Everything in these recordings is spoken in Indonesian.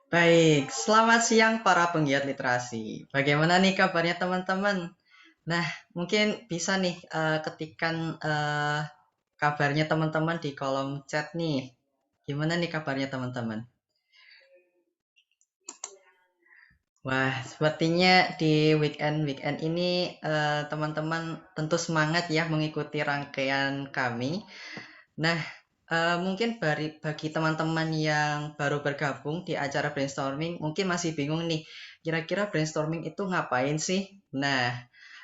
Baik, selamat siang para penggiat literasi. Bagaimana nih kabarnya teman-teman? Nah, mungkin bisa nih ketikan kabarnya teman-teman di kolom chat nih. Gimana nih kabarnya teman-teman? Wah, sepertinya di weekend ini teman-teman tentu semangat ya mengikuti rangkaian kami. Nah, mungkin bagi teman-teman yang baru bergabung di acara brainstorming, mungkin masih bingung nih, kira-kira brainstorming itu ngapain sih? Nah,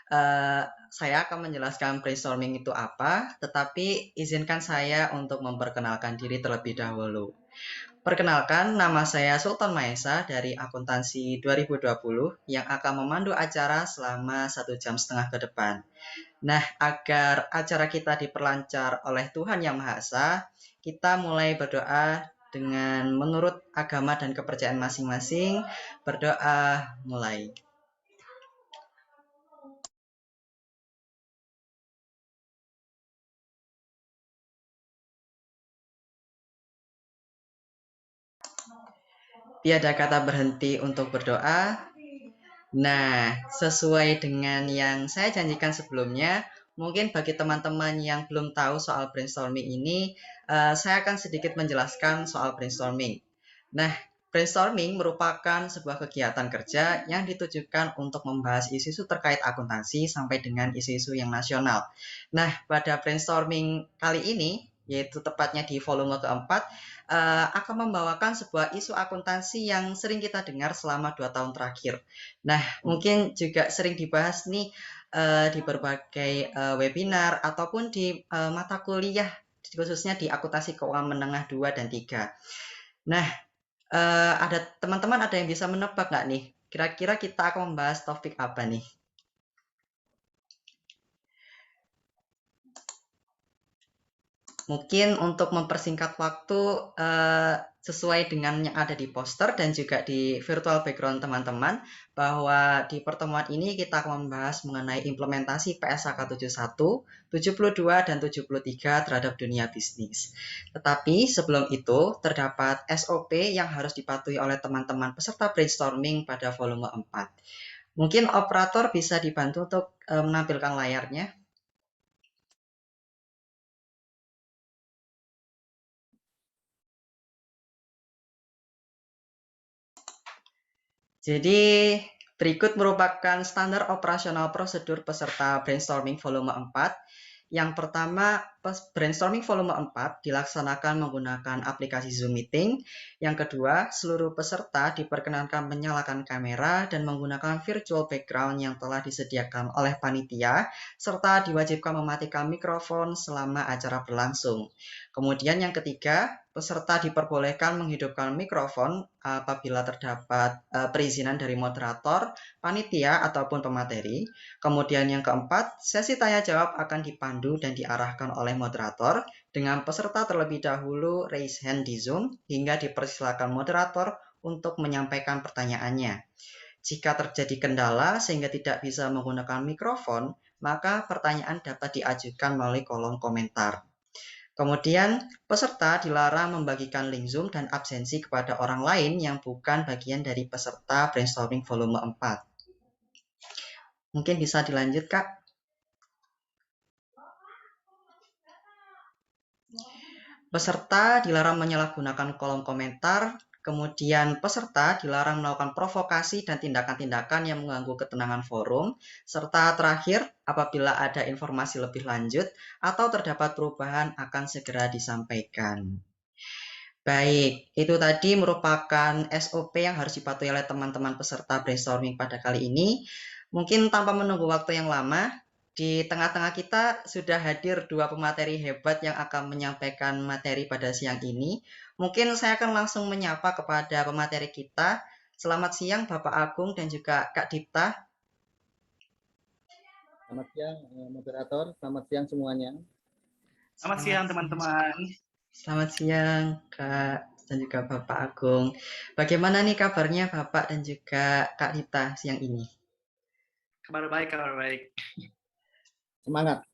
eh, saya akan menjelaskan brainstorming itu apa, tetapi izinkan saya untuk memperkenalkan diri terlebih dahulu. Perkenalkan, nama saya Sultan Maesa dari Akuntansi 2020 yang akan memandu acara selama 1,5 jam ke depan. Nah, agar acara kita diperlancar oleh Tuhan Yang Maha Esa, kita mulai berdoa dengan menurut agama dan kepercayaan masing-masing. Berdoa mulai. Tiada kata berhenti untuk berdoa. Nah, sesuai dengan yang saya janjikan sebelumnya, mungkin bagi teman-teman yang belum tahu soal brainstorming ini, saya akan sedikit menjelaskan soal brainstorming. Nah, brainstorming merupakan sebuah kegiatan kerja yang ditujukan untuk membahas isu-isu terkait akuntansi sampai dengan isu-isu yang nasional. Nah, pada brainstorming kali ini, yaitu tepatnya di volume keempat, akan membawakan sebuah isu akuntansi yang sering kita dengar selama 2 tahun terakhir. Nah, mungkin juga sering dibahas nih di berbagai webinar ataupun di mata kuliah, khususnya di akuntansi keuangan menengah 2 dan 3. Nah, ada teman-teman ada yang bisa menebak nggak nih? Kira-kira kita akan membahas topik apa nih? Mungkin untuk mempersingkat waktu sesuai dengan yang ada di poster dan juga di virtual background teman-teman, bahwa di pertemuan ini kita akan membahas mengenai implementasi PSAK 71, 72, dan 73 terhadap dunia bisnis. Tetapi sebelum itu, terdapat SOP yang harus dipatuhi oleh teman-teman peserta brainstorming pada volume 4. Mungkin operator bisa dibantu untuk menampilkan layarnya. Jadi, berikut merupakan standar operasional prosedur peserta brainstorming volume 4. Yang pertama, brainstorming volume 4 dilaksanakan menggunakan aplikasi Zoom Meeting. Yang kedua, seluruh peserta diperkenankan menyalakan kamera dan menggunakan virtual background yang telah disediakan oleh panitia, serta diwajibkan mematikan mikrofon selama acara berlangsung. Kemudian yang ketiga, peserta diperbolehkan menghidupkan mikrofon apabila terdapat perizinan dari moderator, panitia, ataupun pemateri. Kemudian yang keempat, sesi tanya jawab akan dipandu dan diarahkan oleh moderator dengan peserta terlebih dahulu raise hand di Zoom hingga dipersilakan moderator untuk menyampaikan pertanyaannya. Jika terjadi kendala sehingga tidak bisa menggunakan mikrofon, maka pertanyaan dapat diajukan melalui kolom komentar. Kemudian, peserta dilarang membagikan link Zoom dan absensi kepada orang lain yang bukan bagian dari peserta brainstorming volume 4. Mungkin bisa dilanjut, Kak. Peserta dilarang menyalahgunakan kolom komentar, kemudian peserta dilarang melakukan provokasi dan tindakan-tindakan yang mengganggu ketenangan forum, serta terakhir, apabila ada informasi lebih lanjut atau terdapat perubahan akan segera disampaikan. Baik, itu tadi merupakan SOP yang harus dipatuhi oleh teman-teman peserta brainstorming pada kali ini. Mungkin tanpa menunggu waktu yang lama, di tengah-tengah kita sudah hadir dua pemateri hebat yang akan menyampaikan materi pada siang ini. Mungkin saya akan langsung menyapa kepada pemateri kita. Selamat siang Bapak Agung dan juga Kak Dipta. Selamat siang, moderator. Selamat siang semuanya. Selamat siang teman-teman. Selamat siang Kak dan juga Bapak Agung. Bagaimana nih kabarnya Bapak dan juga Kak Dipta siang ini? Kabar baik, kabar baik. Semangat.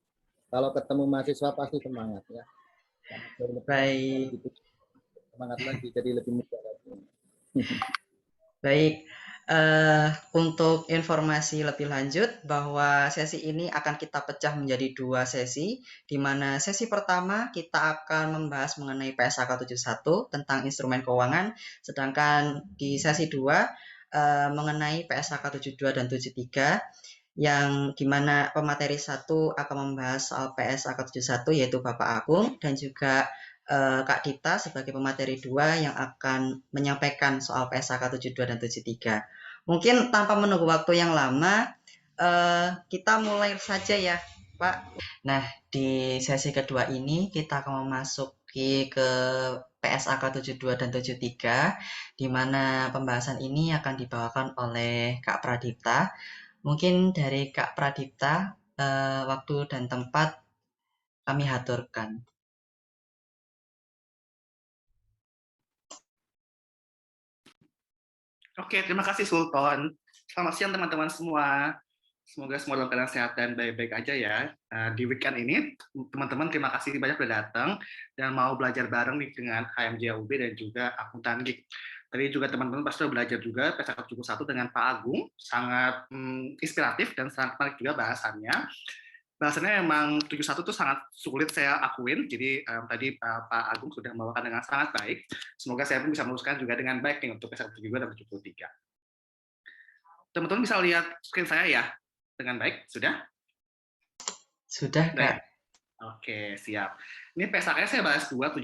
Kalau ketemu mahasiswa pasti semangat ya. Baik. Semangat lagi, jadi lebih mudah lagi. Baik, untuk informasi lebih lanjut bahwa sesi ini akan kita pecah menjadi 2 sesi, di mana sesi pertama kita akan membahas mengenai PSAK 71 tentang instrumen keuangan, sedangkan di sesi 2 mengenai PSAK 72 dan 73 yang di mana pemateri 1 akan membahas soal PSAK 71 yaitu Bapak Agung dan juga Kak Dita sebagai pemateri 2 yang akan menyampaikan soal PSAK 72 dan 73. Mungkin tanpa menunggu waktu yang lama, kita mulai saja ya, Pak. Nah, di sesi kedua ini kita akan memasuki ke PSAK 72 dan 73, di mana pembahasan ini akan dibawakan oleh Kak Pradipta. Mungkin dari Kak Pradipta, waktu dan tempat kami haturkan. Oke, terima kasih Sultan. Selamat siang teman-teman semua. Semoga semua dalam keadaan sehat dan baik-baik aja ya. Di weekend ini, teman-teman terima kasih banyak sudah datang dan mau belajar bareng nih dengan HMJUB dan juga Akuntan Geek. Tadi juga teman-teman pasti sudah belajar juga PSAK 71 dengan Pak Agung, sangat inspiratif dan sangat menarik juga bahasannya. Bahasanya memang 71 itu sangat sulit saya akuin, jadi tadi Pak Agung sudah membawakan dengan sangat baik. Semoga saya pun bisa meneruskan juga dengan baik nih untuk PSAK 72 dan 73. Teman-teman bisa lihat screen saya ya dengan baik, sudah? Sudah, Sudah ya? Kak. Oke, siap. Ini PSAK-nya saya bahas 72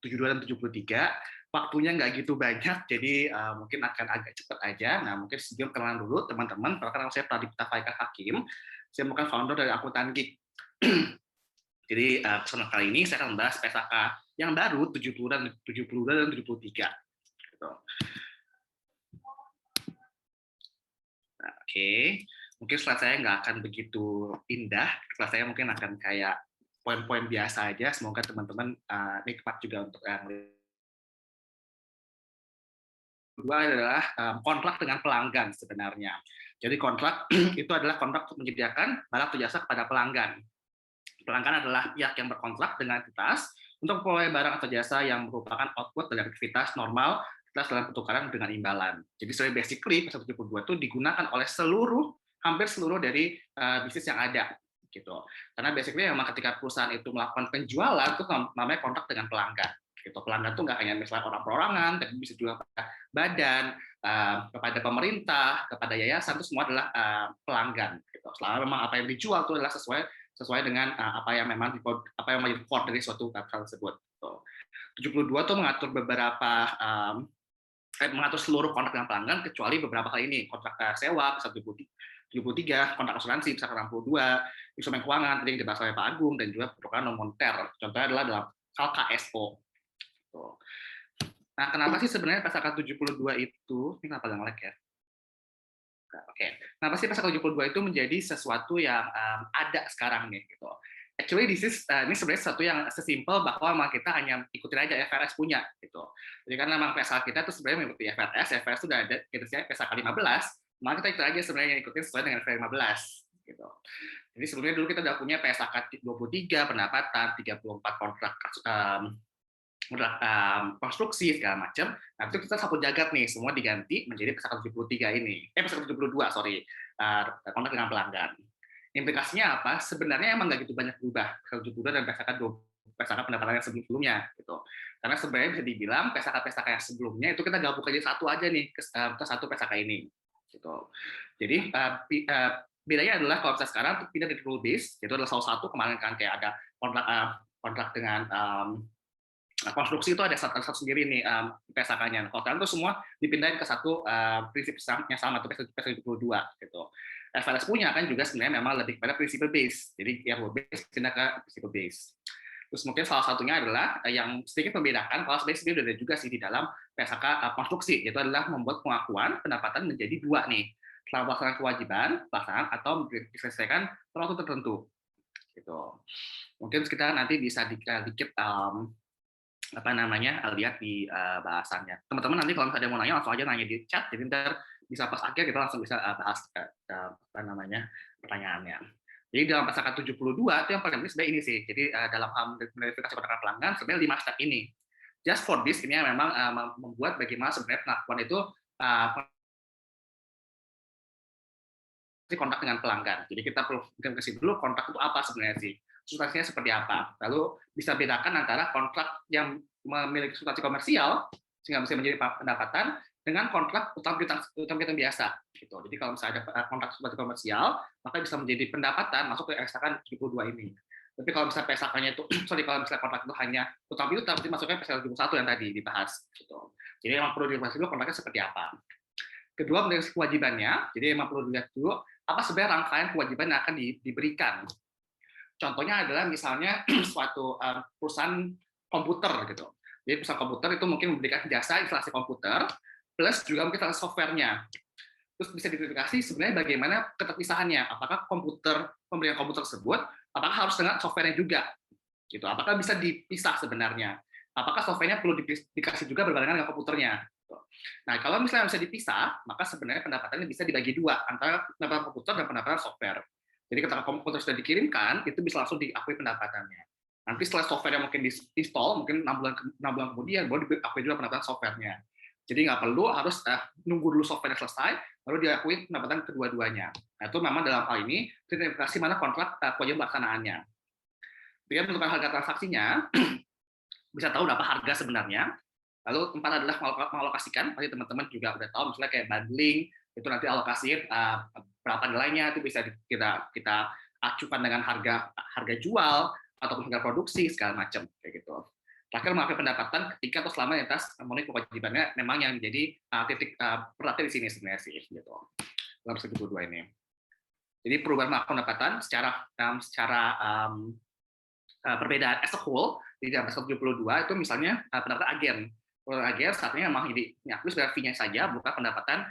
dan 73. Waktunya nggak gitu banyak, jadi mungkin akan agak cepat aja. Nah, mungkin sebelum kenalan dulu teman-teman, perkenalkan saya Pradipta Faikal Hakim. Saya bukan founder dari Akuntan Geek. Jadi kesempatan kali ini saya akan membahas PSAK yang baru 70 dan 73. Gitu. Nah, oke. Mungkin slide saya nggak akan begitu indah. Slide saya mungkin akan kayak poin-poin biasa aja. Semoga teman-teman nikmat juga untuk yang kedua adalah kontrak dengan pelanggan sebenarnya. Jadi kontrak itu adalah kontrak untuk menyediakan barang atau jasa kepada pelanggan. Pelanggan adalah pihak yang berkontrak dengan entitas untuk memperoleh barang atau jasa yang merupakan output dari aktivitas normal dalam pertukaran dengan imbalan. Jadi sebenarnya basically pasal 72 itu digunakan oleh hampir seluruh dari bisnis yang ada gitu. Karena basically memang ketika perusahaan itu melakukan penjualan itu namanya kontrak dengan pelanggan. Gitu. Pelanggan itu nggak hanya misalnya orang perorangan, tapi bisa juga pada badan, kepada pemerintah, kepada yayasan, itu semua adalah pelanggan. Gitu. Selama memang apa yang dijual itu adalah sesuai dengan apa yang menjadi core dari suatu hal tersebut. 72 tuh mengatur mengatur seluruh kontrak dengan pelanggan kecuali beberapa hal ini, kontrak sewa 73, kontrak asuransi bisa 62, instrumen keuangan tadi yang dibahas oleh Pak Agung dan juga pertukaran non moneter. Contohnya adalah dalam hal KSO. Nah, kenapa sih sebenarnya PSAK 72 itu, ini kenapa nge-lag ya? Oke. Kenapa sih pasal 72 itu menjadi sesuatu yang ada sekarang nih gitu. Actually ini sebenarnya sesuatu yang sesimpel bahwa kita hanya ikutin aja FRS punya gitu. Jadi kan memang PSAK kita tuh sebenarnya mengikuti FRS sudah ada kita sih PSAK 15, maka kita ikut aja sebenarnya ikutin sesuai dengan FRS 15 gitu. Jadi sebelumnya dulu kita udah punya PSAK 23 pendapatan, 34 kontrak konstruksi segala macam. Nah, itu kita sapu jagat nih, semua diganti menjadi PSAK 73 ini. PSAK 72, sorry. Kontrak dengan pelanggan. Implikasinya apa? Sebenarnya emang nggak gitu banyak berubah PSAK 72 dan PSAK pendapatan yang sebelumnya gitu. Karena sebenarnya bisa dibilang PSAK yang sebelumnya itu kita gabung aja satu aja nih ke satu PSAK ini gitu. Jadi bedanya adalah kalau misalnya sekarang pindah dari rule base, itu adalah salah satu kemarin kan kayak ada kontrak dengan konstruksi itu ada satu sendiri nih PSAK-nya. Kalau itu semua dipindahin ke satu prinsip yang sama, atau PSAK 72 gitu. FLS punya kan juga sebenarnya memang lebih pada principle base. Jadi ya rule base pindah ke principle base. Terus mungkin salah satunya adalah yang sedikit membedakan, kalau sebenarnya sudah ada juga sih di dalam PSAK konstruksi, yaitu adalah membuat pengakuan pendapatan menjadi dua nih. Setelah pelaksanaan kewajiban, pelaksanaan atau diselesaikan waktu tertentu. Gitu. Mungkin kita nanti bisa dikit lihat di bahasannya. Teman-teman nanti kalau misalnya ada mau nanya langsung aja nanya di chat, jadi ntar bisa pas akhir kita langsung bisa bahas pertanyaannya. Jadi dalam PSAK 72 itu yang paling penting sebenarnya ini sih. Jadi dalam hal verifikasi kontrak pelanggan sebenarnya 5 step ini. just for this ini memang membuat bagaimana sebenarnya pengakuan itu kontrak dengan pelanggan. Jadi kita perlu kasih dulu kontrak itu apa sebenarnya sih, substansinya seperti apa. Lalu bisa bedakan antara kontrak yang memiliki substansi komersial sehingga bisa menjadi pendapatan dengan kontrak utang piutang biasa. Gitu. Jadi kalau misalnya ada kontrak substansi komersial, maka bisa menjadi pendapatan masuk ke ekstrakan 72 ini. Tapi kalau misalnya PSAK-nya itu, kalau misalnya kontrak itu hanya utang piutang, berarti masuknya PSAK 71 yang tadi dibahas. Gitu. Jadi memang perlu dibahas dulu kontraknya seperti apa. Kedua, mengenai kewajibannya, jadi memang perlu dilihat dulu apa sebenarnya rangkaian kewajiban yang akan diberikan. Contohnya adalah misalnya suatu perusahaan komputer gitu. Jadi perusahaan komputer itu mungkin memberikan jasa instalasi komputer plus juga mungkin software-nya. Terus bisa diverifikasi sebenarnya bagaimana keterpisahannya. Apakah pemberian komputer tersebut apakah harus dengan software-nya juga? Gitu. Apakah bisa dipisah sebenarnya? Apakah software-nya perlu dikasih juga berbarengan dengan komputernya? Nah, kalau misalnya bisa dipisah, maka sebenarnya pendapatannya bisa dibagi dua, antara pendapatan komputer dan pendapatan software. Jadi ketika komputer sudah dikirimkan, itu bisa langsung diakui pendapatannya. Nanti setelah software yang mungkin di-install, mungkin 6 bulan kemudian, baru diakui juga pendapatan software-nya. Jadi nggak perlu harus nunggu dulu software selesai, baru diakui pendapatan kedua-duanya. Nah, itu memang dalam hal ini, verifikasi mana kontrak kewajiban pelaksanaannya. Dia menentukan harga transaksinya, bisa tahu berapa harga sebenarnya. Lalu 4 adalah mengalokasikan, pasti teman-teman juga udah tahu, misalnya kayak bundling, itu nanti alokasiin berapa nilainya, itu bisa kita acukan dengan harga jual, ataupun harga produksi, segala macam, kayak gitu. Terakhir, mengakui pendapatan ketika atau selama lintas memenuhi kewajibannya, memang yang menjadi titik perhatian di sini sebenarnya sih, gitu. Dalam 122 ini. Jadi perubahan mengakui pendapatan secara perbedaan as a whole, di dalam 172 itu misalnya pendapatan agen. Agen saatnya memang diakui sebagai fee-nya saja, bukan pendapatan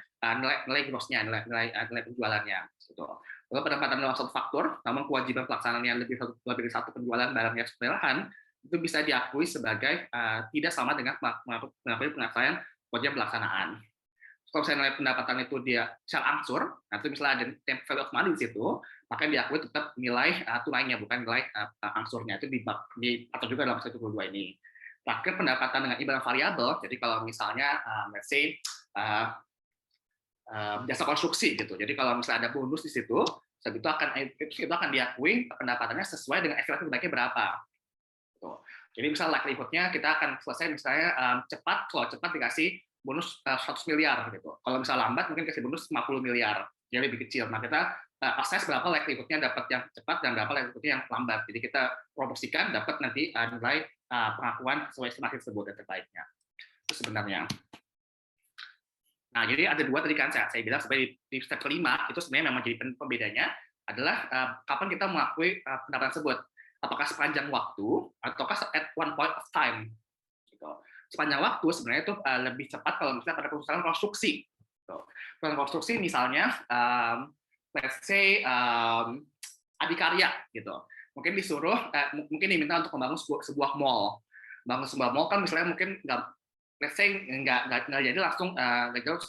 nilai gross-nya, nilai penjualannya. Gitu. Lalu pendapatan dalam satu faktor, namun kewajiban pelaksanaannya lebih dari satu penjualan barang yang pemeliharaan, itu bisa diakui sebagai tidak sama dengan mengakui penyelesaian kewajiban pelaksanaan. Kalau misalnya nilai pendapatan itu dia secara angsur, nah itu misalnya ada value of money di situ, maka diakui tetap nilai tunainya, bukan nilai angsurnya. Itu diatur juga dalam 122 ini. Terakhir, pendapatan dengan imbalan variabel. Jadi kalau misalnya, let's say, jasa konstruksi gitu. Jadi kalau misalnya ada bonus di situ, itu akan diakui pendapatannya sesuai dengan ekspektasi naiknya berapa. Gitu. Jadi misalnya likelihood-nya kita akan selesai misalnya kalau cepat dikasih bonus 100 miliar gitu. Kalau misalnya lambat mungkin kasih bonus 50 miliar. Jadi lebih kecil. Nah, kita assess berapa likelihood-nya dapat yang cepat dan berapa likelihood-nya yang lambat. Jadi kita proporsikan dapat nanti nilai pengakuan sesuai estimasi tersebut yang terbaiknya. Itu sebenarnya. Nah, jadi ada dua tadi kan saya bilang sebagai di step kelima itu sebenarnya memang jadi pembedanya adalah kapan kita mengakui pendapatan tersebut. Apakah sepanjang waktu ataukah at one point of time. Gitu. Sepanjang waktu sebenarnya itu lebih cepat kalau misalnya pada perusahaan konstruksi. Gitu. Perusahaan konstruksi misalnya, let's say adikarya gitu. Mungkin disuruh, mungkin diminta untuk membangun sebuah mall. Bangun sebuah mall kan misalnya mungkin let's say nggak jadi langsung nggak jauh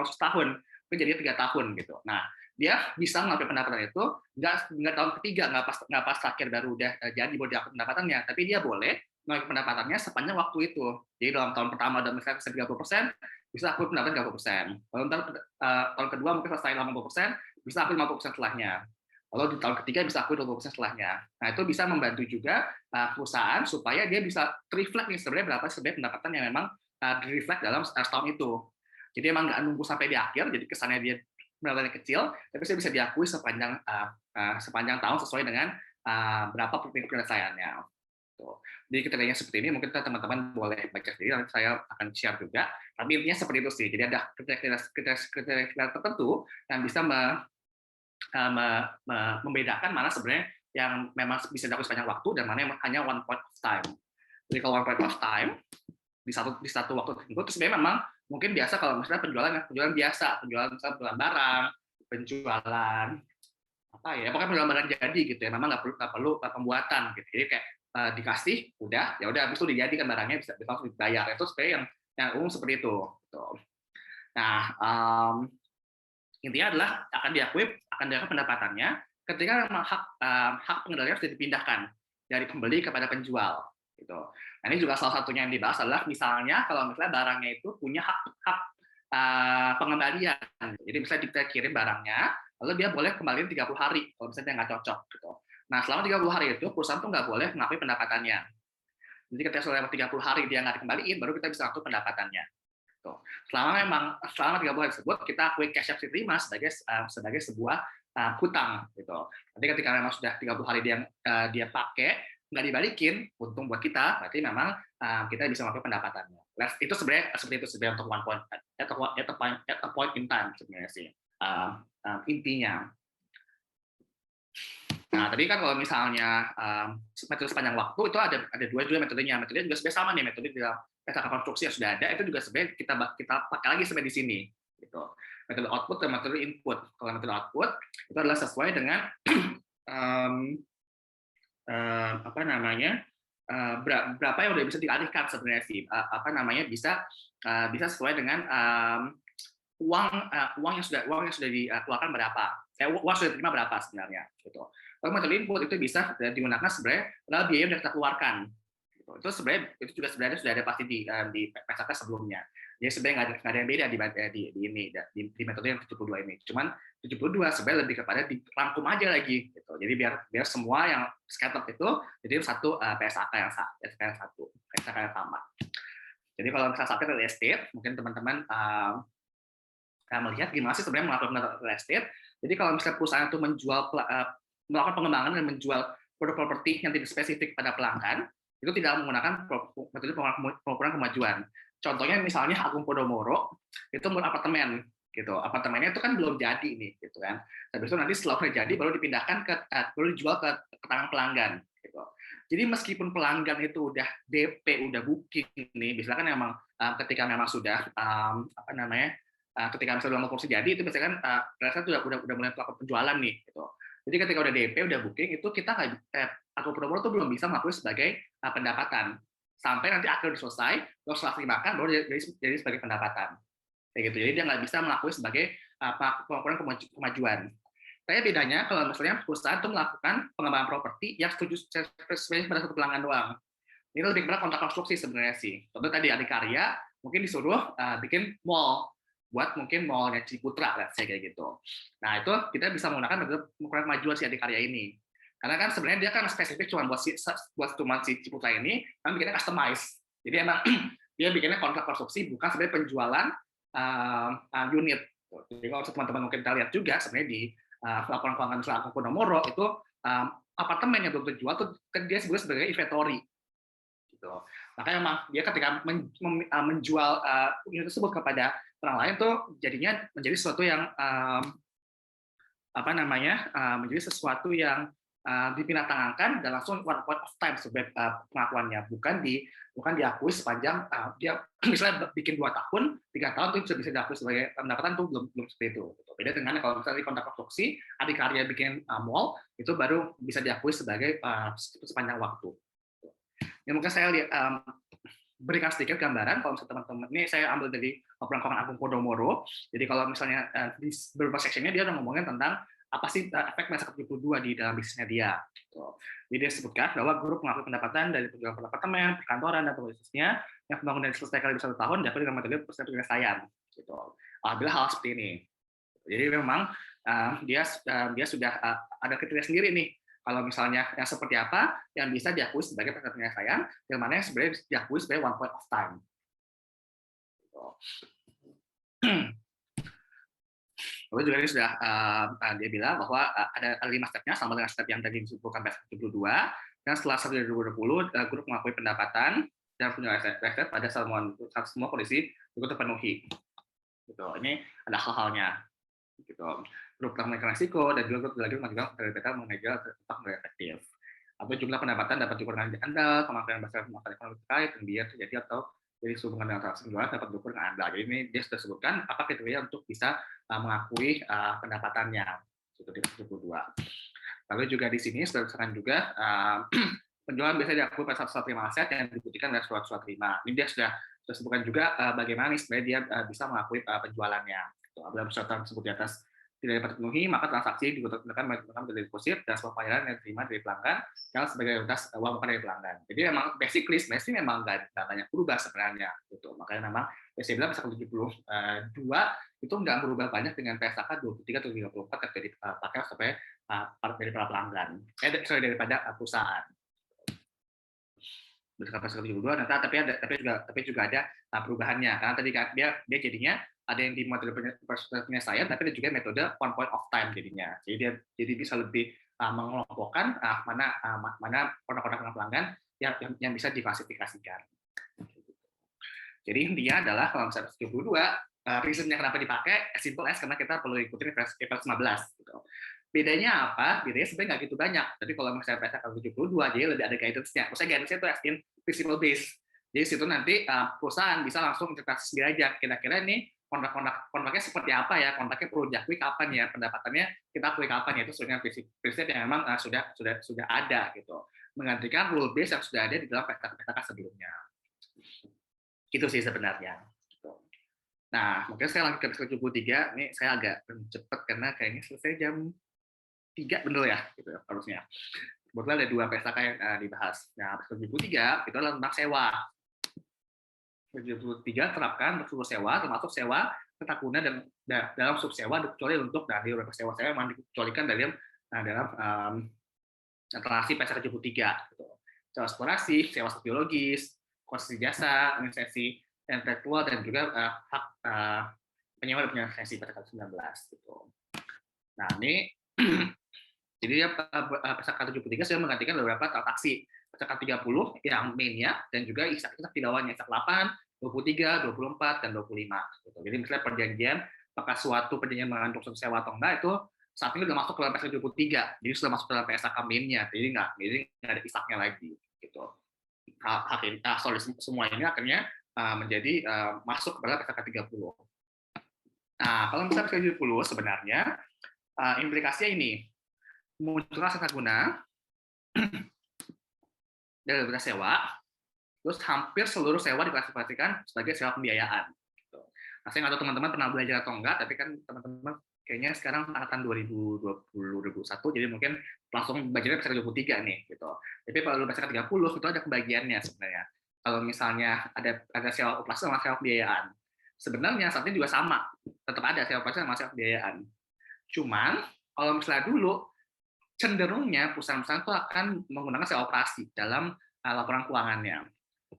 setahun, tapi jadi 3 tahun gitu. Nah, dia bisa mengambil pendapatan itu nggak tahun ketiga, nggak pas akhir baru udah jadi baru diambil pendapatannya, tapi dia boleh mengambil pendapatannya sepanjang waktu itu. Jadi dalam tahun pertama udah misalnya 30%, bisa akui pendapatan 30%. Kalau tahun kedua mungkin selesai 80%, bisa akui 50% setelahnya. Lalu di tahun ketiga bisa akui 20% setelahnya. Nah, itu bisa membantu juga perusahaan supaya dia bisa reflect nih sebenarnya berapa sebenarnya pendapatan yang memang reflect dalam setahun itu. Jadi emang nggak nunggu sampai di akhir, jadi kesannya dia pendapatannya kecil, tapi saya bisa diakui sepanjang tahun sesuai dengan berapa penyelesaiannya. Jadi kriterianya seperti ini, mungkin teman-teman boleh baca sendiri, nanti saya akan share juga. Tapi intinya seperti itu sih. Jadi ada kriteria tertentu yang bisa membedakan mana sebenarnya yang memang bisa dilakukan sepanjang waktu dan mana yang hanya one point of time. Jadi kalau one point of time di satu waktu tertentu, itu sebenarnya memang mungkin biasa kalau misalnya penjualan biasa, penjualan misalnya barang, penjualan apa ya, pokoknya penjualan barang jadi gitu ya, memang nggak perlu pembuatan gitu. Jadi kayak dikasih, udah habis itu dijadikan barangnya bisa langsung dibayar. Itu sebenarnya yang umum seperti itu. Gitu. Nah, intinya adalah akan diakui pendapatannya ketika memang hak pengendalian sudah dipindahkan dari pembeli kepada penjual. gitu. Nah, ini juga salah satunya yang dibahas adalah misalnya kalau misalnya barangnya itu punya hak pengembalian. Jadi misalnya kita kirim barangnya, lalu dia boleh kembaliin 30 hari kalau misalnya dia nggak cocok gitu. Nah, selama 30 hari itu perusahaan tuh nggak boleh mengakui pendapatannya. Jadi ketika selama 30 hari dia nggak dikembaliin, baru kita bisa akui pendapatannya. Tuh. Selama 30 hari tersebut kita akui cash terima sebagai sebuah hutang gitu. Nanti ketika memang sudah 30 hari dia pakai nggak dibalikin, untung buat kita, berarti memang kita bisa mengakui pendapatannya. Itu sebenarnya seperti itu sebenarnya untuk one point at a point in time sebenarnya sih intinya. Nah, tadi kan kalau misalnya metode sepanjang waktu itu ada dua juga metodenya. Metodenya juga sebenarnya sama nih, metode dalam peta konstruksi yang sudah ada itu juga sebenarnya kita pakai lagi sebenarnya di sini. Gitu. Metode output dan metode input. Kalau metode output itu adalah sesuai dengan apa namanya berapa yang udah bisa dialihkan sebenarnya sih. Apa namanya bisa sesuai dengan uang yang sudah dikeluarkan berapa. Uang sudah diterima berapa sebenarnya. Gitu. Kalau metode input itu bisa digunakan sebenarnya adalah biaya yang kita keluarkan. Gitu. Itu sebenarnya itu juga sebenarnya sudah ada pasti di PSAK sebelumnya. Jadi sebenarnya nggak ada yang beda di metode yang 72 ini. Cuman 72 sebenarnya lebih kepada dirangkum aja lagi. Gitu. Jadi biar semua yang scattered itu jadi satu PSAK yang sama. Jadi kalau misalnya sampai real estate, mungkin teman-teman melihat gimana sih sebenarnya melakukan real estate. Jadi kalau misalnya perusahaan itu melakukan pengembangan dan menjual produk properti yang tidak spesifik pada pelanggan, itu tidak menggunakan metode pengukuran kemajuan. Contohnya misalnya Agung Podomoro itu apartemen, gitu. Apartemennya itu kan belum jadi nih, gitu kan. Habis itu nanti setelah udah jadi baru dipindahkan baru dijual ke tangan pelanggan, gitu. Jadi meskipun pelanggan itu udah DP, udah booking nih, misalkan memang ketika memang sudah ketika misalnya kursi jadi itu biasanya kan rasa udah mulai melakukan penjualan nih gitu. Jadi ketika udah DP udah booking itu kita Agung Podomoro tuh belum bisa mengakui sebagai pendapatan sampai nanti akhir selesai terus setelah dimakan baru jadi sebagai pendapatan kayak gitu. Jadi dia nggak bisa mengakui sebagai pengukuran kemajuan. Tapi bedanya kalau misalnya perusahaan itu melakukan pengembangan properti yang spesifik pada satu pelanggan doang. Ini lebih kepada kontrak konstruksi sebenarnya sih. Contoh tadi Adikarya mungkin disuruh bikin mall buat mungkin mallnya Ciputra, let's say kayak gitu. Nah itu kita bisa menggunakan metode pengukuran kemajuan si Adikarya ini. Karena kan sebenarnya dia kan spesifik cuma buat si Ciputra ini, kan bikinnya customize. Jadi emang dia bikinnya kontrak konstruksi bukan sebenarnya penjualan unit. Jadi kalau teman-teman mungkin kita lihat juga sebenarnya di laporan keuangan Agung Podomoro itu apartemen yang belum terjual tuh dia sebutnya sebagai inventory. Gitu. Makanya memang dia ketika menjual unit tersebut kepada orang lain tuh jadinya menjadi sesuatu yang menjadi sesuatu yang dipindah-tangankan dan langsung one point of time sebagai pengakuannya, bukan diakui sepanjang dia misalnya bikin 2 tahun, 3 tahun itu bisa diakui sebagai pendapatan tuh belum seperti itu. Beda dengan kalau misalnya di kontrak konstruksi Adikarya bikin mall itu baru bisa diakui sebagai sepanjang waktu. Ya mungkin saya lihat berikan sedikit gambaran kalau misalnya teman-teman ini saya ambil dari laporan keuangan Agung Podomoro. Jadi kalau misalnya di beberapa sectionnya dia udah ngomongin tentang apa sih efek Mensa 72 di dalam bisnisnya dia. Jadi dia sebutkan bahwa grup mengakui pendapatan dari penjualan apartemen, perkantoran dan bisnisnya yang pembangunan diselesaikan lebih 1 tahun diakui dengan metode persentase penyelesaian. Gitu. Apabila hal seperti ini. Jadi memang dia sudah ada kriteria sendiri nih. Kalau misalnya yang seperti apa yang bisa diakui sebagai persentase penyelesaian, yang mana yang sebenarnya diakui sebagai one point of time. Lalu juga ini sudah dia bilang bahwa ada 5 stepnya sama dengan step yang tadi disebutkan PSAK 72, dan setelah 2020 grup mengakui pendapatan dan punya aset pada semua kondisi itu terpenuhi. Gitu. Ini ada hal-halnya. Gitu. Grup telah menaikkan risiko dan juga grup lagi mengajukan data mengajar tetap efektif. Atau jumlah pendapatan dapat diukur dengan andal, kemampuan besar masalah ekonomi terkait, dan biaya terjadi atau jadi hubungan dengan transaksi penjualan dapat diukur dengan andal. Jadi ini dia sudah sebutkan apa kriteria untuk bisa mengakui pendapatannya. Itu di 72. Lalu juga di sini sudah disebutkan juga penjualan biasanya diakui pada surat terima aset yang dibuktikan dari surat terima. Ini dia sudah sebutkan juga bagaimana nih sebenarnya dia bisa mengakui penjualannya. Dalam surat tersebut di atas tidak dapat dipenuhi, maka transaksi digunakan menggunakan metode deposit dan semua pembayaran yang diterima dari pelanggan yang sebagai mayoritas uang bukan dari pelanggan. Jadi memang basically sebenarnya memang nggak banyak berubah sebenarnya. Gitu. Makanya memang saya bilang PSK 72 itu nggak berubah banyak dengan PSK 23 atau 34 yang dipakai sampai dari para pelanggan, daripada perusahaan. Berdasarkan PSK 72, tapi juga ada perubahannya. Karena tadi kan dia jadinya ada yang di metode penyelesaian, tapi ada juga metode one point of time jadinya. Jadi bisa lebih mengelompokkan mana produk-produk pelanggan yang bisa diklasifikasikan. Jadi intinya adalah kalau misalnya 72, reason-nya kenapa dipakai simple as karena kita perlu ikutin versi 15 gitu. Bedanya apa? Bedanya sebenarnya nggak gitu banyak. Tapi kalau misalnya PSK 72, jadi lebih ada guidance-nya. Maksudnya guidance-nya itu as in principle base. Jadi situ nanti perusahaan bisa langsung interpretasi sendiri aja. Kira-kira ini kontraknya seperti apa ya? Kontraknya perlu diakui kapan ya? Pendapatannya kita akui kapan ya? Itu sebenarnya prinsip yang memang sudah ada gitu. Menggantikan rule base yang sudah ada di dalam PSK sebelumnya. Itu sih sebenarnya. Nah, mungkin saya lanjut ke PSK 73. Ini saya agak cepat karena kayaknya selesai jam 3 bener ya, gitu ya, harusnya. Kebetulan ada 2 PSK yang dibahas. Nah, PSK 73 itu adalah tentang sewa. PSK 73 terapkan untuk seluruh sewa, termasuk sewa tata guna dan dalam subsewa kecuali untuk dari beberapa sewa-sewa yang dikecualikan dalam transaksi PSK 73. Gitu. Sewa eksplorasi, sewa biologis, konstruksi jasa, investasi intelektual, dan juga hak penyewa dan penyelesaian PSK 19. Gitu. Nah, ini jadi PSK 73 sudah menggantikan beberapa transaksi PSK 30 yang mainnya dan juga isak di bawahnya, isak 8, 23, 24, dan 25. Gitu. Jadi misalnya perjanjian, apakah suatu perjanjian mengandung suatu sewa atau enggak, itu saat ini sudah masuk ke dalam PSK 73. Jadi sudah masuk ke dalam PSK mainnya. Jadi nggak ada isaknya lagi. Gitu. Semua ini akhirnya menjadi masuk ke dalam PSK 30. Nah, kalau misalnya PSK 70 sebenarnya implikasinya ini. Muncullah tata guna dari beberapa sewa, terus hampir seluruh sewa diklasifikasikan sebagai sewa pembiayaan. Nah, saya nggak tahu teman-teman pernah belajar atau enggak, tapi kan teman-teman kayaknya sekarang angkatan 2020-2021, jadi mungkin langsung belajarnya PSK 23 nih. Gitu. Tapi kalau PSK 30 itu ada pembagiannya sebenarnya. Kalau misalnya ada sewa operasi sama sewa pembiayaan, sebenarnya saat ini juga sama, tetap ada sewa operasi sama sewa pembiayaan. Cuman kalau misalnya dulu cenderungnya perusahaan-perusahaan itu akan menggunakan sewa operasi dalam laporan keuangannya.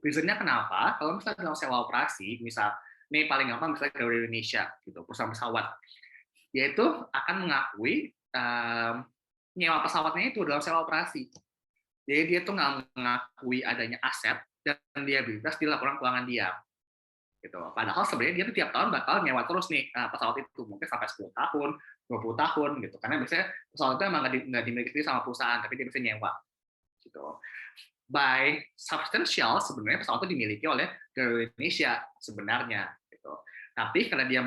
Reason-nya kenapa? Kalau misalnya dalam sewa operasi, misal ini paling gampang misalnya Garuda Indonesia, gitu, perusahaan pesawat, yaitu akan mengakui nyewa pesawatnya itu dalam sewa operasi. Jadi dia tuh nggak mengakui adanya aset dan liabilitas di laporan keuangan dia. Gitu. Padahal sebenarnya dia tuh tiap tahun bakal nyewa terus nih pesawat itu, mungkin sampai 10 tahun, 20 tahun gitu. Karena biasanya pesawat itu emang nggak dimiliki sama perusahaan, tapi dia bisa nyewa. Gitu. By substantial sebenarnya pesawat itu dimiliki oleh Garuda Indonesia sebenarnya. Gitu. Tapi karena dia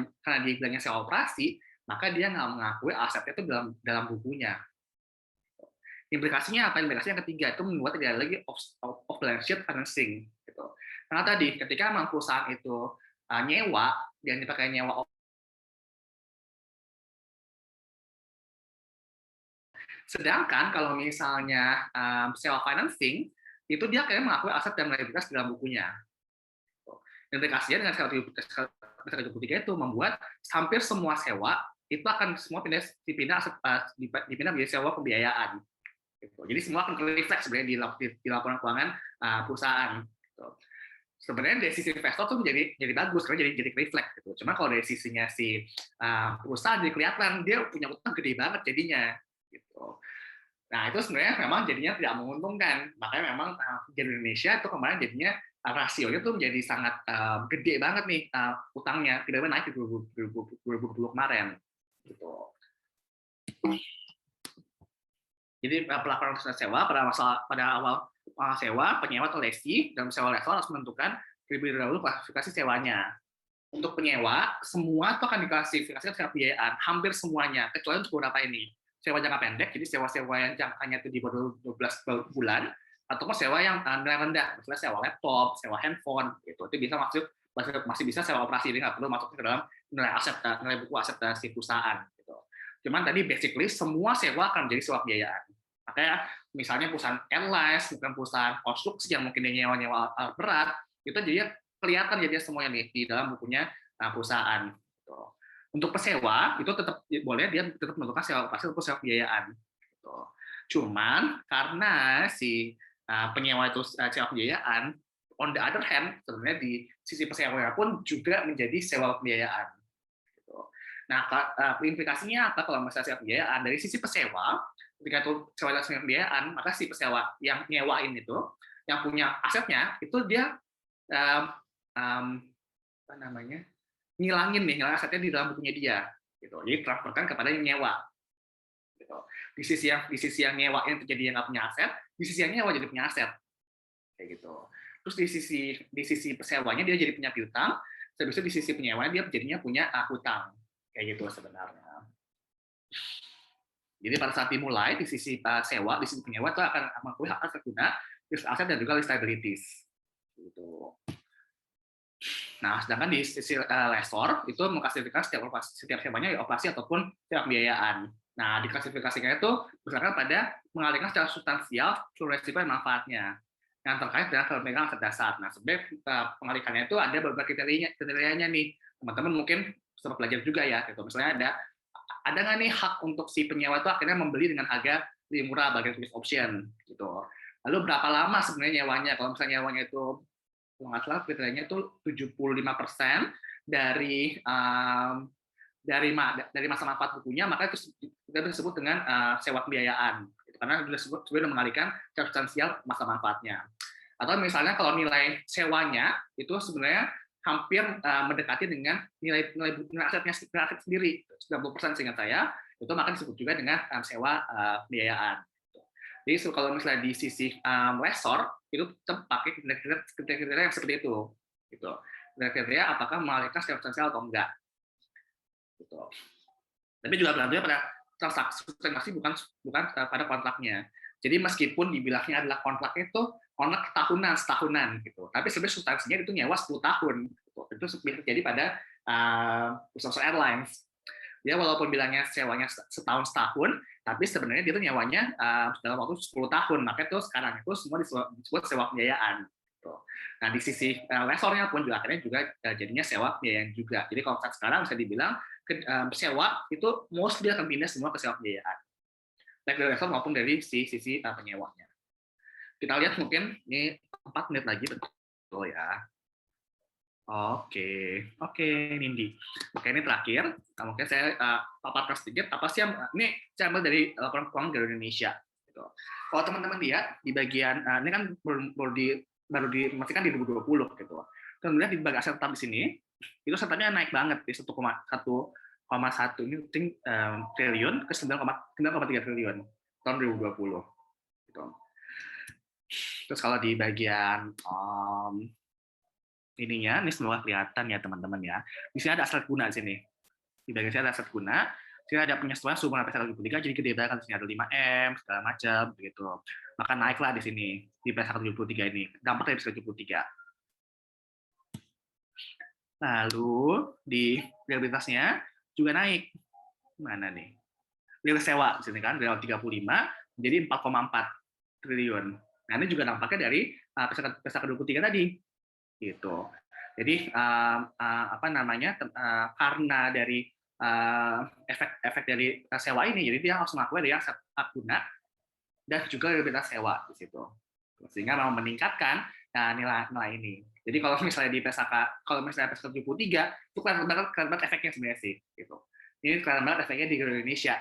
bilangnya sewa operasi, maka dia nggak mengakui asetnya itu dalam bukunya. Implikasinya apa? Implikasinya yang ketiga itu membuat tidak ada lagi off balance sheet financing. Gitu. Karena tadi ketika memang perusahaan itu nyewa, dan dipakai nyewa, sedangkan kalau misalnya sewa financing, itu dia kayak mengakui aset dan liabilitas dalam bukunya. Implikasinya dengan sewa 73 itu membuat hampir semua sewa itu akan semua dipindah menjadi sewa pembiayaan. Gitu. Jadi semua akan terrefleks sebenarnya di laporan keuangan perusahaan. Gitu. Sebenarnya dari sisi investor tuh jadi bagus karena jadi refleks gitu. Cuma kalau dari sisinya si perusahaan jadi kelihatan dia punya utang gede banget jadinya gitu. Nah, itu sebenarnya memang jadinya tidak menguntungkan. Makanya memang di Indonesia itu kemarin jadinya rasionya tuh menjadi sangat gede banget nih utangnya, tiba-tiba naik di 2020 kemarin gitu. Jadi pelaporan sewa pada awal sewa, penyewa atau lesi dalam sewa level harus menentukan terlebih dahulu klasifikasi sewanya. Untuk penyewa, semua itu akan diklasifikasikan secara pembiayaan, hampir semuanya, kecuali untuk beberapa ini. Sewa jangka pendek, jadi sewa-sewa yang jangkanya itu di bawah 12 bulan, ataupun sewa yang nilai rendah, misalnya sewa laptop, sewa handphone, gitu. Itu bisa masih bisa sewa operasi, jadi nggak perlu masuk ke dalam nilai buku aset si perusahaan. Gitu. Cuman tadi basically semua sewa akan menjadi sewa pembiayaan. Makanya misalnya perusahaan airlines, bukan perusahaan konstruksi yang mungkin dia nyewa-nyewa alat berat, itu jadi kelihatan jadinya semuanya nih di dalam bukunya perusahaan. Gitu. Untuk pesewa itu tetap boleh dia tetap menentukan sewa operasi ataupun sewa pembiayaan. Gitu. Cuman karena si penyewa itu sewa pembiayaan, on the other hand sebenarnya di sisi pesewa pun juga menjadi sewa pembiayaan. Gitu. Nah, implikasinya apa kalau misalnya sewa pembiayaan dari sisi pesewa? Ketika itu sewa dan pembiayaan, maka si pesewa yang nyewain itu, yang punya asetnya, itu dia apa namanya, ngilangin asetnya di dalam bukunya dia, gitu. Jadi transferkan kepada yang nyewa. Gitu. Di sisi yang nyewa yang terjadi yang nggak punya aset, di sisi yang nyewa jadi punya aset, kayak gitu. Terus di sisi pesewanya dia jadi punya piutang, habis itu di sisi penyewanya dia jadinya punya hutang, kayak gitu sebenarnya. Jadi pada saat dimulai di sisi sewa, di sisi penyewa itu akan mengakui hak aset guna, risk aset dan juga risk liabilities. Gitu. Nah, sedangkan di sisi lessor itu mengklasifikasikan setiap sewanya operasi ataupun sewa pembiayaan. Nah, diklasifikasikan itu berdasarkan pada mengalihkan secara substansial seluruh resiko dan manfaatnya yang terkait dengan pemegang aset dasar. Nah, sebenarnya pengalihannya itu ada beberapa kriterianya nih. Teman-teman mungkin sempat belajar juga ya. Gitu. Misalnya ada nggak nih hak untuk si penyewa itu akhirnya membeli dengan harga lebih murah bagian tulis option gitu. Lalu berapa lama sebenarnya nyewanya? Kalau misalnya nyewanya itu kalau nggak salah kriterianya itu 75% dari masa manfaat bukunya, maka itu disebut dengan sewa pembiayaan. Karena sudah mengalihkan secara substansial masa manfaatnya. Atau misalnya kalau nilai sewanya itu sebenarnya hampir mendekati dengan nilai aset sendiri, 90% seingat saya, itu maka disebut juga dengan sewa pembiayaan. Jadi kalau misalnya di sisi lessor itu tetap pakai kriteria yang seperti itu, gitu. Kriteria apakah mengalihkan secara substansial atau enggak, gitu. Tapi juga berarti pada transaksi bukan pada kontraknya. Jadi meskipun dibilangnya adalah kontraknya itu kontrak setahunan gitu. Tapi sebenarnya substansinya itu nyewa 10 tahun. Gitu. Itu bisa terjadi pada perusahaan airlines. Dia walaupun bilangnya sewanya setahun, tapi sebenarnya dia itu nyewanya dalam waktu 10 tahun. Makanya itu sekarang itu semua disebut sewa pembiayaan. Gitu. Nah, di sisi lessornya pun juga akhirnya juga jadinya sewa pembiayaan juga. Jadi kalau sekarang bisa dibilang sewa itu mostly akan pindah semua ke sewa pembiayaan. Baik dari lessor maupun dari sisi penyewanya. Kita lihat mungkin ini 4 menit lagi, betul ya. Oke, Nindi. Oke, ini terakhir. Nah, mungkin saya paparkan sedikit apa sih yang ini saya ambil dari laporan keuangan dari Indonesia. Gitu. Kalau teman-teman lihat di bagian ini kan baru dimasukkan di 2020 gitu. Kemudian di bagian aset tetap di sini itu asetnya naik banget di 1,1 ini triliun ke 9,3 triliun tahun 2020. Gitu. Terus kalau di bagian ininya, ini semua kelihatan ya teman-teman ya. Di sini ada aset guna di sini. Di bagian sini ada aset guna. Di sini ada penyesuaian suku bunga PSK 73, jadi gede banget. Di sini ada 5M, segala macam, begitu. Maka naiklah di sini, di PSK 73 ini. Dampak dari PSK 73. Lalu, di liabilitasnya juga naik. Mana nih? Liabilitas sewa, di sini kan, dari 35 menjadi 4,4 triliun. Nah, ini juga dampaknya dari PSK 23 tadi. Gitu. Jadi apa namanya karena dari efek dari sewa ini, jadi dia harus mengakui dari aset guna dan juga liabilitas sewa di situ, sehingga mau meningkatkan nilai ini. Jadi kalau misalnya di PSK 73 itu kelihatan banget efeknya sebenarnya sih. Gitu. Ini kelihatan banget efeknya di Indonesia.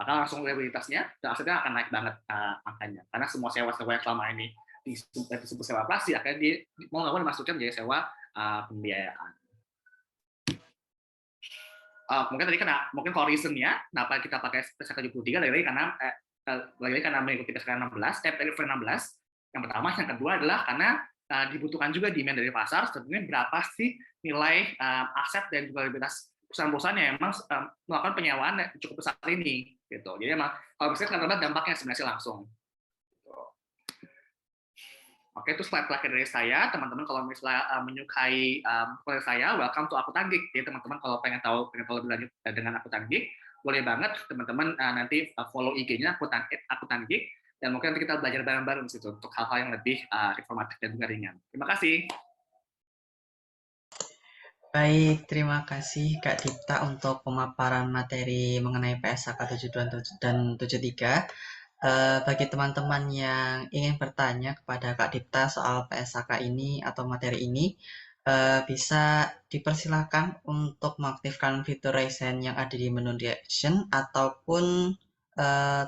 Maka langsung liabilitasnya dan asetnya akan naik banget angkanya, karena semua sewa-sewa yang selama ini disebut sewa operasi, akhirnya dia mau nggak mau dimasukkan menjadi sewa pembiayaan. Mungkin tadi mungkin kalau reason-nya kenapa kita pakai PSK 73 lagi karena mengikuti PSK 16, yang pertama, yang kedua adalah karena dibutuhkan juga demand dari pasar sebenarnya berapa sih nilai aset dan juga liabilitas perusahaan-perusahaan yang memang melakukan penyewaan yang cukup besar ini gitu. Jadi emang kalau misalnya kan dampaknya sebenarnya langsung. Oke, itu slide terakhir dari saya. Teman-teman kalau misalnya menyukai konten saya, welcome to Akuntan Geek. Jadi teman-teman kalau pengen tahu lebih lanjut dengan Akuntan Geek, boleh banget teman-teman nanti follow IG-nya Akuntan Geek, dan mungkin nanti kita belajar bareng-bareng situ untuk hal-hal yang lebih informatif dan juga ringan. Terima kasih. Baik, terima kasih Kak Dipta untuk pemaparan materi mengenai PSAK 72 dan 73. Bagi teman-teman yang ingin bertanya kepada Kak Dipta soal PSAK ini atau materi ini, bisa dipersilakan untuk mengaktifkan fitur raise hand yang ada di menu reaction, ataupun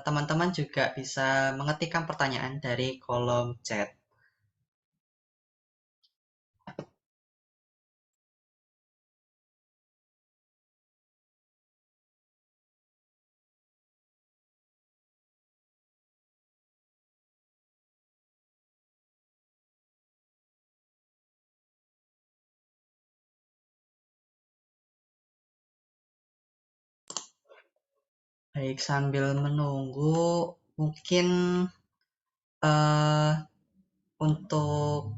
teman-teman juga bisa mengetikkan pertanyaan dari kolom chat. Baik, sambil menunggu, mungkin untuk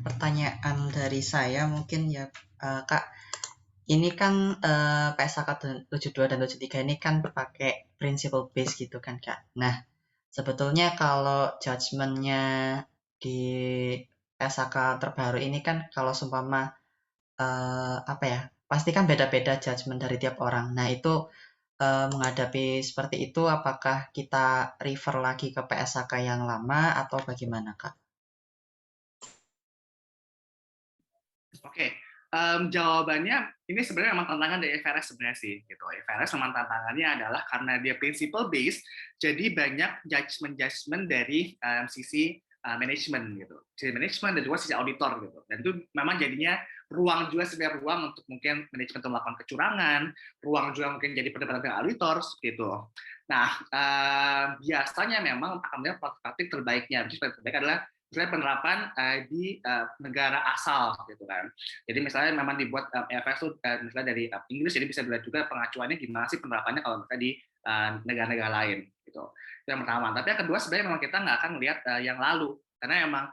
pertanyaan dari saya mungkin ya, Kak, ini kan PSAK 72 dan 73 ini kan pakai principle base gitu kan, Kak. Nah, sebetulnya kalau judgement-nya di PSAK terbaru ini kan, kalau seumpama apa ya, pasti kan beda-beda judgement dari tiap orang. Nah, itu menghadapi seperti itu, apakah kita refer lagi ke PSAK yang lama atau bagaimana, Kak? Oke, jawabannya ini sebenarnya memang tantangan dari FRS sebenarnya sih, gitu. FRS memang tantangannya adalah karena dia principle based, jadi banyak judgement dari sisi manajemen gitu, sisi manajemen dan juga sisi auditor gitu. Dan itu memang jadinya ruang juga sebenarnya ruang untuk mungkin manajemen untuk melakukan kecurangan, ruang juga mungkin jadi perdebatan dengan auditor gitu. Nah, biasanya memang akan melihat praktik terbaiknya. Jadi terbaik adalah misalnya penerapan di negara asal gitu kan. Jadi misalnya memang dibuat EFS itu misalnya dari Inggris, jadi bisa dilihat juga pengacuannya gimana sih penerapannya kalau misalnya di negara-negara lain gitu. Itu yang pertama. Tapi yang kedua sebenarnya memang kita nggak akan melihat yang lalu, karena emang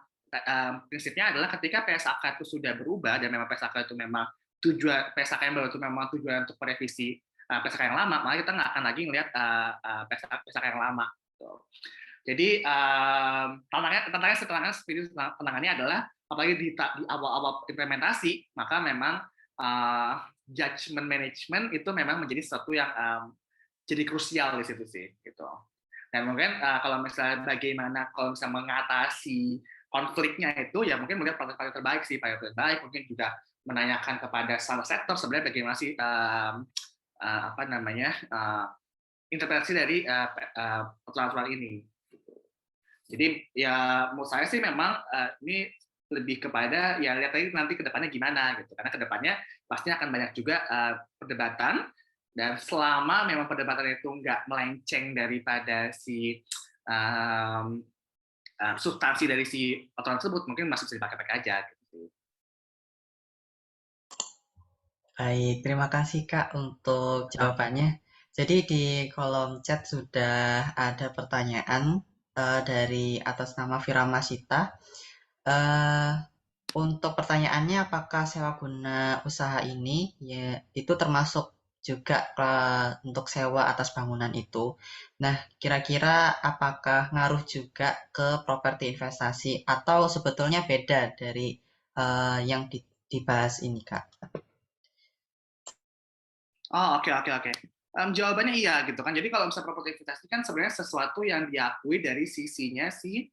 prinsipnya adalah ketika PSAK itu sudah berubah dan memang PSAK itu memang tujuan PSAK yang baru itu memang tujuan untuk merevisi PSAK yang lama, maka kita nggak akan lagi melihat PSAK yang lama. Gitu. Jadi tantangannya adalah apalagi di awal-awal implementasi, maka memang judgment management itu memang menjadi sesuatu yang jadi krusial di situ sih, gitu. Dan mungkin kalau misalnya bagaimana kalau misalnya mengatasi konfliknya itu, ya mungkin melihat praktik terbaik sih, praktik terbaik, mungkin juga menanyakan kepada salah sektor sebenarnya bagaimana sih apa namanya interpretasi dari aturan-aturan ini. Jadi ya menurut saya sih memang ini lebih kepada ya lihat lagi nanti kedepannya gimana gitu, karena kedepannya pasti akan banyak juga perdebatan, dan selama memang perdebatan itu nggak melenceng daripada si substansi dari si aturan tersebut, mungkin masih bisa dipakai-pakai aja gitu. Baik, terima kasih Kak untuk jawabannya. Jadi di kolom chat sudah ada pertanyaan dari atas nama Firamasita. Untuk pertanyaannya, apakah sewa guna usaha ini ya itu termasuk juga untuk sewa atas bangunan itu. Nah, kira-kira apakah ngaruh juga ke properti investasi atau sebetulnya beda dari yang dibahas ini, Kak? Oh, oke. Jawabannya iya gitu kan. Jadi kalau misalnya properti investasi kan sebenarnya sesuatu yang diakui dari sisinya si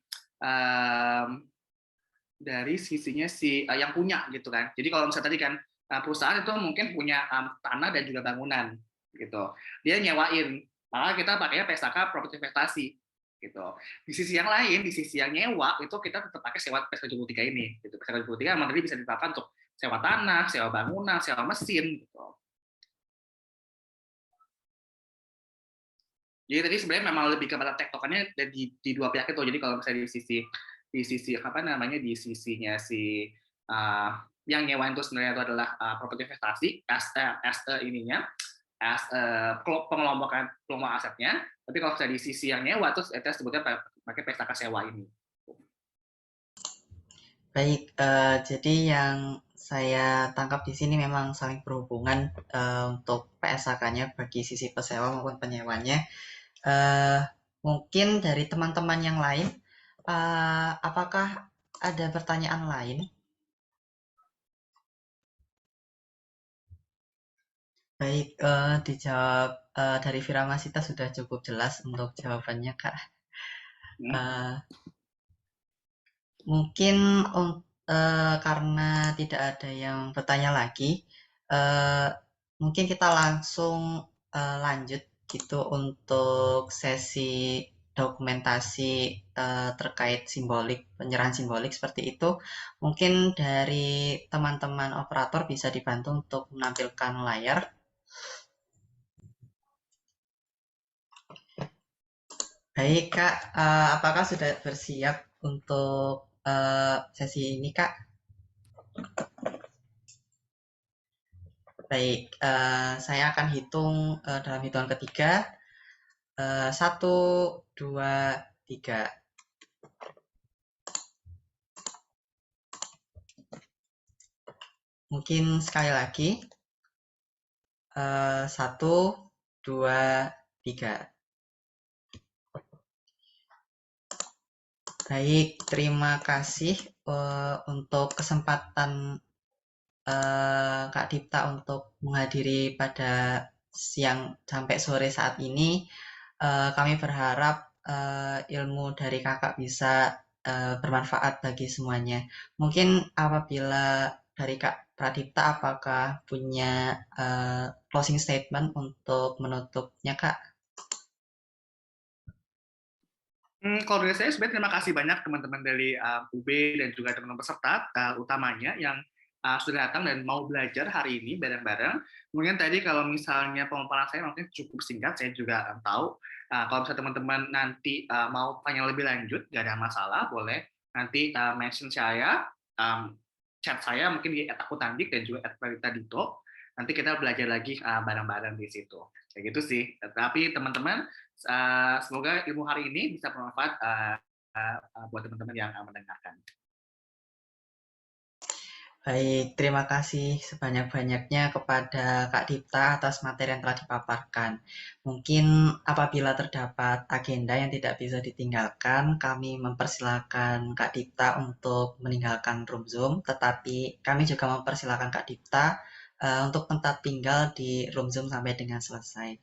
yang punya gitu kan. Jadi kalau misalnya tadi kan perusahaan itu mungkin punya tanah dan juga bangunan gitu. Dia nyewain, maka kita pakainya PSAK properti investasi gitu. Di sisi yang lain, di sisi yang nyewa itu kita tetap pakai sewa PSAK 73 ini gitu. PSAK 73 memang tadi bisa dipakai untuk sewa tanah, sewa bangunan, sewa mesin gitu. Jadi tadi sebenarnya memang lebih kepada tektokannya di dua pihak itu. Jadi kalau misalnya di sisi apa namanya di sisinya si yang nyewain itu sebenarnya itu adalah properti investasi ininya as pengelompokan kelompok asetnya. Tapi kalau misalnya di sisi yang nyewa itu sebutnya pakai PSAK sewa ini. Baik, jadi yang saya tangkap di sini memang saling berhubungan untuk PSAK-nya bagi sisi pesewa maupun penyewanya. Mungkin dari teman-teman yang lain, apakah ada pertanyaan lain? Baik, dijawab dari Viramasita sudah cukup jelas untuk jawabannya, Kak. Mungkin karena tidak ada yang bertanya lagi, mungkin kita langsung lanjut gitu untuk sesi dokumentasi terkait simbolik, penyerahan simbolik seperti itu. Mungkin dari teman-teman operator bisa dibantu untuk menampilkan layar. Baik, Kak. Apakah sudah bersiap untuk sesi ini, Kak? Baik, saya akan hitung dalam hitungan ketiga. 1, 2, 3. Mungkin sekali lagi. 1, 2, 3. Baik, terima kasih untuk kesempatan Kak Dipta untuk menghadiri pada siang sampai sore saat ini. Kami berharap ilmu dari kakak bisa bermanfaat bagi semuanya. Mungkin apabila dari Kak Pradipta, apakah punya closing statement untuk menutupnya, Kak? Kalau dari saya sebenarnya terima kasih banyak teman-teman dari UB dan juga teman-teman peserta utamanya yang sudah datang dan mau belajar hari ini bareng-bareng. Mungkin tadi kalau misalnya pemaparan saya mungkin cukup singkat, saya juga tahu. Kalau misalnya teman-teman nanti mau tanya lebih lanjut, nggak ada masalah, boleh nanti mention saya, chat saya mungkin di @akutandik dan juga @pradiptadito. Nanti kita belajar lagi bareng-bareng di situ. Kayak gitu sih. Tapi teman-teman, semoga ilmu hari ini bisa bermanfaat buat teman-teman yang mendengarkan. Baik, terima kasih sebanyak-banyaknya kepada Kak Dipta atas materi yang telah dipaparkan. Mungkin apabila terdapat agenda yang tidak bisa ditinggalkan, kami mempersilahkan Kak Dipta untuk meninggalkan room Zoom, tetapi kami juga mempersilahkan Kak Dipta untuk tetap tinggal di room Zoom sampai dengan selesai.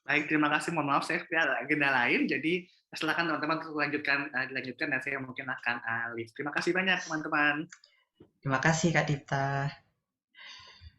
Baik, terima kasih. Mohon maaf, saya ada agenda lain, jadi silakan teman-teman untuk dilanjutkan dan saya mungkin akan leave. Terima kasih banyak, teman-teman. Terima kasih Kak Dipta.